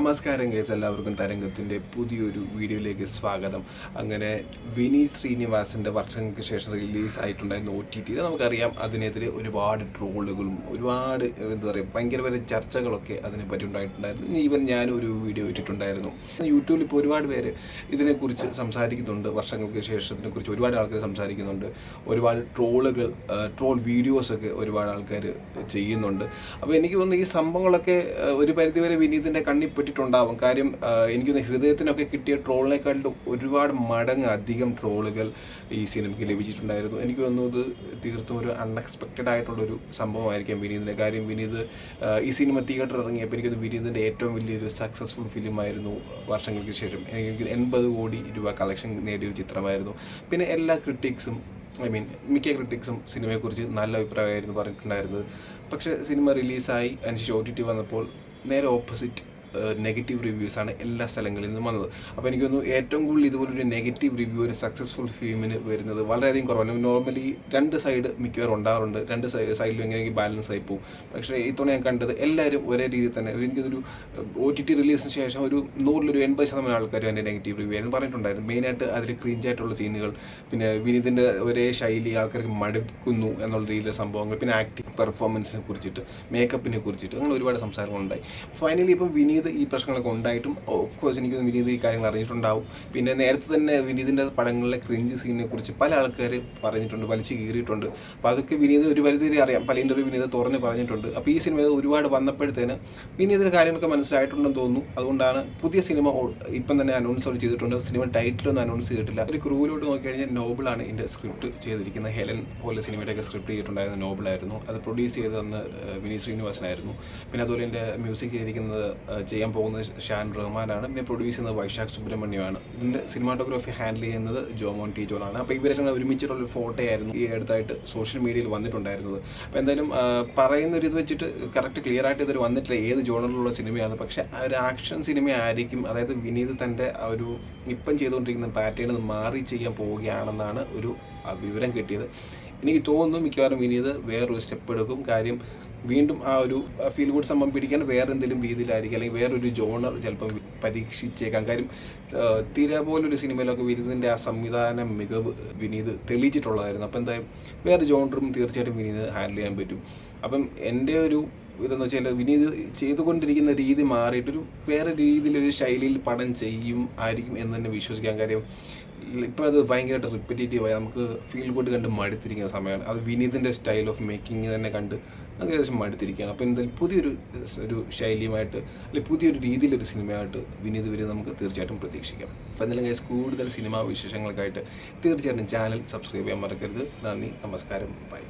നമസ്കാരം ഗൈസ്, എല്ലാവർക്കും തരംഗത്തിൻ്റെ പുതിയൊരു വീഡിയോയിലേക്ക് സ്വാഗതം. അങ്ങനെ വിനീത് ശ്രീനിവാസൻ്റെ വർഷങ്ങൾക്ക് ശേഷം റിലീസ് ആയിട്ടുണ്ടായിരുന്ന OTT നമുക്കറിയാം. അതിനെതിരെ ഒരുപാട് ട്രോളുകളും ഒരുപാട് എന്താ പറയുക ഭയങ്കര ചർച്ചകളൊക്കെ അതിനെപ്പറ്റി ഉണ്ടായിട്ടുണ്ടായിരുന്നു. ഈവൻ ഞാനൊരു വീഡിയോ ഇട്ടിട്ടുണ്ടായിരുന്നു. യൂട്യൂബിൽ ഇപ്പോൾ ഒരുപാട് പേര് ഇതിനെക്കുറിച്ച് സംസാരിക്കുന്നുണ്ട്. വർഷങ്ങൾക്ക് ശേഷത്തിനെ കുറിച്ച് ഒരുപാട് ആൾക്കാർ സംസാരിക്കുന്നുണ്ട്. ഒരുപാട് ട്രോൾ വീഡിയോസൊക്കെ ഒരുപാട് ആൾക്കാർ ചെയ്യുന്നുണ്ട്. അപ്പോൾ എനിക്ക് തോന്നുന്നു ഈ സംഭവങ്ങളൊക്കെ ഒരു പരിധിവരെ വിനീതിൻ്റെ കണ്ണിപ്പെട്ടിട്ടുണ്ടാവും. കാര്യം എനിക്കൊന്ന് ഹൃദയത്തിനൊക്കെ കിട്ടിയ ട്രോളിനെക്കാളും ഒരുപാട് മടങ്ങ് അധികം ട്രോളുകൾ ഈ സിനിമയ്ക്ക് ലഭിച്ചിട്ടുണ്ടായിരുന്നു. എനിക്ക് തോന്നുന്നു ഇത് തീർത്തും ഒരു അൺഎക്സ്പെക്റ്റഡ് ആയിട്ടുള്ളൊരു സംഭവമായിരിക്കാം വിനീതിൻ്റെ. കാര്യം വിനീത് ഈ സിനിമ തിയേറ്റർ ഇറങ്ങിയപ്പോൾ എനിക്കൊന്ന് വിനീതിൻ്റെ ഏറ്റവും വലിയൊരു സക്സസ്ഫുൾ ഫിലിമായിരുന്നു വർഷങ്ങൾക്ക് ശേഷം. എനിക്ക് 80 കോടി രൂപ കളക്ഷൻ നേടിയൊരു ചിത്രമായിരുന്നു. പിന്നെ എല്ലാ ക്രിട്ടിക്സും മിക്ക ക്രിട്ടിക്സും സിനിമയെക്കുറിച്ച് നല്ല അഭിപ്രായമായിരുന്നു പറഞ്ഞിട്ടുണ്ടായിരുന്നത്. പക്ഷേ സിനിമ റിലീസായി അതിനുശേഷം OTT വന്നപ്പോൾ നേരെ ഓപ്പോസിറ്റ് നെഗറ്റീവ് റിവ്യൂസാണ് എല്ലാ സ്ഥലങ്ങളിൽ നിന്നും വന്നത്. അപ്പോൾ എനിക്ക് തോന്നുന്നു ഏറ്റവും കൂടുതൽ ഇതുപോലൊരു നെഗറ്റീവ് റിവ്യൂ ഒരു സക്സസ്ഫുൾ ഫിലിമിന് വരുന്നത് വളരെയധികം കുറവാണ്. നോർമലി രണ്ട് സൈഡ് മിക്കവാറും ഉണ്ടാകാറുണ്ട്. രണ്ട് സൈഡിലും എങ്ങനെയെങ്കിലും ബാലൻസ് ആയി പോകും. പക്ഷേ ഇത്തവണ ഞാൻ കണ്ടത് എല്ലാവരും ഒരേ രീതിയിൽ തന്നെ. എനിക്കൊരു OTT റിലീസിന് ശേഷം ഒരു 100-ൽ 80% ആൾക്കാരും എൻ്റെ നെഗറ്റീവ് റിവ്യൂ ആയിരുന്നു പറഞ്ഞിട്ടുണ്ടായിരുന്നു. മെയിനായിട്ട് അതിൽ ക്രിഞ്ചായിട്ടുള്ള സീനുകൾ, പിന്നെ വിനീതിൻ്റെ ഒരേ ശൈലി ആൾക്കാർക്ക് മടുക്കുന്നു എന്നുള്ള രീതിയിലെ സംഭവങ്ങൾ, പിന്നെ ആക്ടിങ് പെർഫോമൻസിനെ കുറിച്ചിട്ട്, മേക്കപ്പിനെ കുറിച്ചിട്ട് അങ്ങനെ ഒരുപാട് സംസാരങ്ങളുണ്ടായി. ഫൈനലി ഇപ്പം വിനീത് ഈ പ്രശ്നങ്ങളൊക്കെ ഉണ്ടായിട്ടും ഓഫ്കോഴ്സ് എനിക്ക് വിനീത് ഈ കാര്യങ്ങൾ അറിഞ്ഞിട്ടുണ്ടാവും. പിന്നെ നേരത്തെ തന്നെ വിനീതിൻ്റെ പടങ്ങളിലെ ക്രിഞ്ച് സീനിനെ കുറിച്ച് പല ആൾക്കാർ പറഞ്ഞിട്ടുണ്ട്, വലിച്ചു കീറിയിട്ടുണ്ട്. അപ്പോൾ അതൊക്കെ വിനീത് ഒരു പരിധി അറിയാം. പല ഇൻ്റർവ്യൂ വിനീത് തുറന്ന് പറഞ്ഞിട്ടുണ്ട്. അപ്പോൾ ഈ സിനിമ ഒരുപാട് വന്നപ്പോഴത്തേന് വിനീതിൻ്റെ കാര്യങ്ങളൊക്കെ മനസ്സിലായിട്ടുണ്ടെന്ന് തോന്നുന്നു. അതുകൊണ്ടാണ് പുതിയ സിനിമ ഇപ്പം തന്നെ അനൗൺസ് ചെയ്തിട്ടുണ്ട്. സിനിമ ടൈറ്റിലൊന്നും അനൗൺസ് ചെയ്തിട്ടില്ല. ഒരു ക്രൂവിലോട്ട് നോക്കിക്കഴിഞ്ഞാൽ നോബിളാണ് ഇതിൻ്റെ സ്ക്രിപ്റ്റ് ചെയ്തിരിക്കുന്നത്. ഹെലൻ പോലെ സിനിമയുടെയൊക്കെ സ്ക്രിപ്റ്റ് ചെയ്തിട്ടുണ്ടായിരുന്ന നോബിളായിരുന്നു. അത് പ്രൊഡ്യൂസ് ചെയ്തതെന്ന് വിനീത് ശ്രീനിവാസനായിരുന്നു. പിന്നെ അതുപോലെ എൻ്റെ മ്യൂസിക് ചെയ്തിരിക്കുന്നത് ചെയ്യാൻ പോകുന്നത് ഷാൻ റഹ്മാനാണ്. പിന്നെ പ്രൊഡ്യൂസ് ചെയ്യുന്നത് വൈശാഖ് സുബ്രഹ്മണ്യമാണ്. ഇതിൻ്റെ സിനിമാറ്റോഗ്രാഫി ഹാൻഡിൽ ചെയ്യുന്നത് ജോമോൻ ടി ജോണാണ്. അപ്പോൾ ഇവരെല്ലാം ഒരുമിച്ചിട്ടുള്ളൊരു ഫോട്ടോ ആയിരുന്നു ഈ അടുത്തായിട്ട് സോഷ്യൽ മീഡിയയിൽ വന്നിട്ടുണ്ടായിരുന്നത്. അപ്പോൾ എന്തായാലും പറയുന്ന ഒരു ഇത് വെച്ചിട്ട് കറക്റ്റ് ക്ലിയർ ആയിട്ട് ഇതൊരു വന്നിട്ടില്ല ഏത് ജോണറിലുള്ള സിനിമയാണ്. പക്ഷേ ഒരു ആക്ഷൻ സിനിമ ആയിരിക്കും. അതായത് വിനീത് തൻ്റെ ഒരു ഇപ്പം ചെയ്തുകൊണ്ടിരിക്കുന്ന പാറ്റേൺ മാറി ചെയ്യാൻ പോവുകയാണെന്നാണ് ഒരു വിവരം കിട്ടിയത്. എനിക്ക് തോന്നുന്നു മിക്കവാറും വിനീത് വേറൊരു സ്റ്റെപ്പ് എടുക്കും. കാര്യം വീണ്ടും ആ ഒരു ഫീൽ ഗുഡ് സംഭവം പിടിക്കാൻ വേറെ എന്തെങ്കിലും രീതിയിലായിരിക്കും, അല്ലെങ്കിൽ വേറൊരു ജോണർ ചിലപ്പം പരീക്ഷിച്ചേക്കാം. കാര്യം തിര പോലൊരു സിനിമയിലൊക്കെ വിനീതിൻ്റെ ആ സംവിധാന മികവ് വിനീത് തെളിയിച്ചിട്ടുള്ളതായിരുന്നു. അപ്പോൾ എന്തായാലും വേറെ ജോണറും തീർച്ചയായിട്ടും വിനീത് ഹാൻഡിൽ ചെയ്യാൻ പറ്റും. അപ്പം എൻ്റെ ഒരു ഇതെന്ന് വെച്ചാൽ വിനീത് ചെയ്തുകൊണ്ടിരിക്കുന്ന രീതി മാറിയിട്ടൊരു വേറെ രീതിയിലൊരു ശൈലിയിൽ പടം ആയിരിക്കും എന്ന് തന്നെ വിശ്വസിക്കാൻ. കാര്യം ഇപ്പോൾ അത് ഭയങ്കരമായിട്ട് റിപ്പറ്റേറ്റീവായി നമുക്ക് ഫീൽ ഗുഡ് കണ്ട് മടുത്തിരിക്കുന്ന സമയമാണ്. അത് വിനീതിൻ്റെ സ്റ്റൈൽ ഓഫ് മേക്കിംഗ് തന്നെ കണ്ട് നമുക്ക് ഏകദേശം മടുത്തിരിക്കുകയാണ്. അപ്പോൾ എന്തായാലും പുതിയൊരു ശൈലിയുമായിട്ട് അല്ലെങ്കിൽ പുതിയൊരു രീതിയിലൊരു സിനിമയായിട്ട് വിനീത് വരെ നമുക്ക് തീർച്ചയായിട്ടും പ്രതീക്ഷിക്കാം. അപ്പോൾ എന്തായാലും കൂടുതൽ സിനിമാ വിശേഷങ്ങൾക്കായിട്ട് തീർച്ചയായിട്ടും ചാനൽ സബ്സ്ക്രൈബ് ചെയ്യാൻ മറക്കരുത്. നന്ദി, നമസ്കാരം, ബൈ.